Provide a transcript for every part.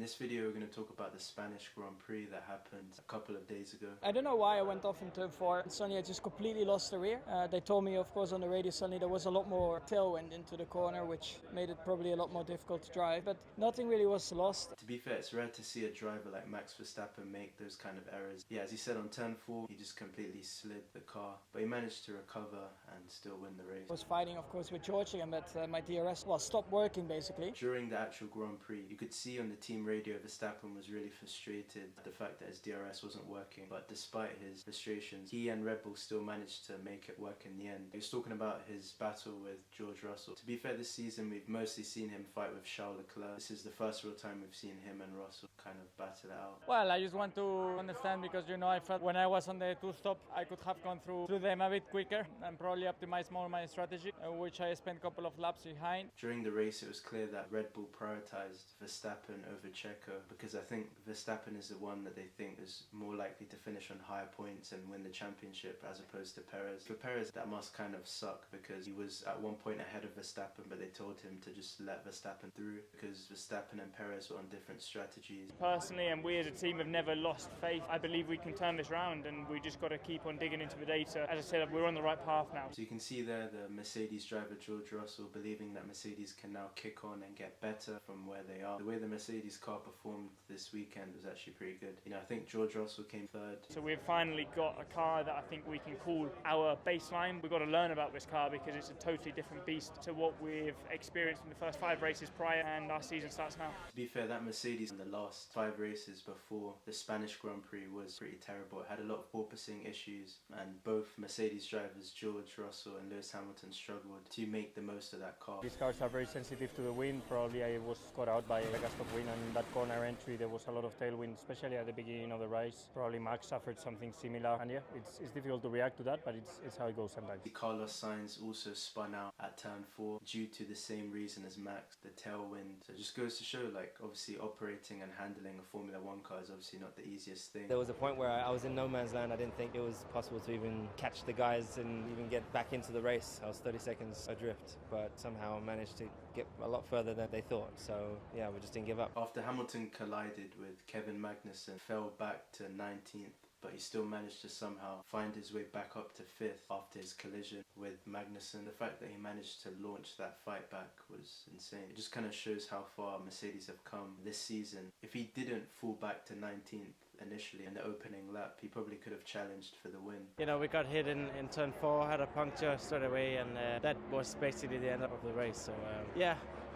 this video we're going to talk about the Spanish Grand Prix that happened a couple of days ago. I don't know why I went off in turn 4 and suddenly I just completely lost the rear. They told me, of course, on the radio suddenly there was a lot more tailwind into the corner, which made it probably a lot more difficult to drive, but nothing really was lost. To be fair, it's rare to see a driver like Max Verstappen make those kind of errors. Yeah, as he said, on turn 4 he just completely slid the car, but he managed to recover and still win the race. I was fighting, of course, with George again, but my DRS stopped working basically. During the actual Grand Prix, you could see on the team radio Verstappen was really frustrated at the fact that his DRS wasn't working, but despite his frustrations, he and Red Bull still managed to make it work in the end. He was talking about his battle with George Russell. To be fair, this season we've mostly seen him fight with Charles Leclerc. This is the first real time we've seen him and Russell kind of battle it out. Well, I just want to understand because, I felt when I was on the two-stop, I could have gone through them a bit quicker and probably optimized more my strategy, which I spent a couple of laps behind. During the race, it was clear that Red Bull prioritized Verstappen over Checo because I think Verstappen is the one that they think is more likely to finish on higher points and win the championship as opposed to Perez. For Perez, that must kind of suck because he was at one point ahead of Verstappen, but they told him to just let Verstappen through because Verstappen and Perez were on different strategies. Personally, and we as a team have never lost faith. I believe we can turn this round and we just got to keep on digging into the data. As I said, we're on the right path now. So you can see there the Mercedes driver George Russell believing that Mercedes can now kick on and get better from where they are. The way the Mercedes car performed this weekend was actually pretty good. I think George Russell came third. So we've finally got a car that I think we can call our baseline. We've got to learn about this car because it's a totally different beast to what we've experienced in the first 5 races prior, and our season starts now. To be fair, that Mercedes in the last 5 races before the Spanish Grand Prix was pretty terrible. It had a lot of porpoising issues and both Mercedes drivers George Russell and Lewis Hamilton struggled to make the most of that car. These cars are very sensitive to the wind. Probably I was caught out by a gust of wind, and in that corner entry there was a lot of tailwind, especially at the beginning of the race. Probably Max suffered something similar, and yeah, it's difficult to react to that, but it's how it goes sometimes. Carlos Sainz also spun out at turn 4 due to the same reason as Max, the tailwind. So it just goes to show, obviously operating and handling a Formula 1 car is obviously not the easiest thing. There was a point where I was in no man's land. I didn't think it was possible to even catch the guys and even get back into the race. I was 30 seconds adrift, but somehow managed to get a lot further than they thought. So yeah, we just didn't give up. After Hamilton collided with Kevin Magnussen, fell back to 19th, but he still managed to somehow find his way back up to 5th after his collision with Magnussen. The fact that he managed to launch that fight back was insane. It just kind of shows how far Mercedes have come this season. If he didn't fall back to 19th initially in the opening lap, he probably could have challenged for the win. We got hit in turn 4, had a puncture straight away, and that was basically the end of the race. So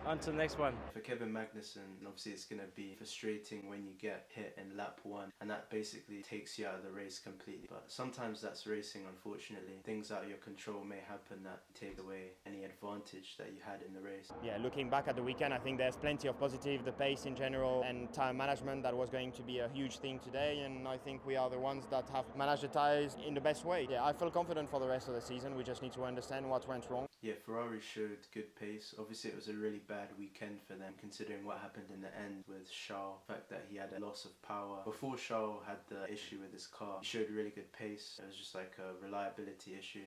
on to the next one. For Kevin Magnussen, obviously it's going to be frustrating when you get hit in lap 1 and that basically takes you out of the race completely. But sometimes that's racing, unfortunately. Things out of your control may happen that take away any advantage that you had in the race. Yeah, looking back at the weekend, I think there's plenty of positive. The pace in general and tire management, that was going to be a huge thing today, and I think we are the ones that have managed the tires in the best way. Yeah, I feel confident for the rest of the season. We just need to understand what went wrong. Yeah, Ferrari showed good pace. Obviously it was a really bad weekend for them considering what happened in the end with Charles. The fact that he had a loss of power. Before Charles had the issue with his car, he showed really good pace. It was just like a reliability issue.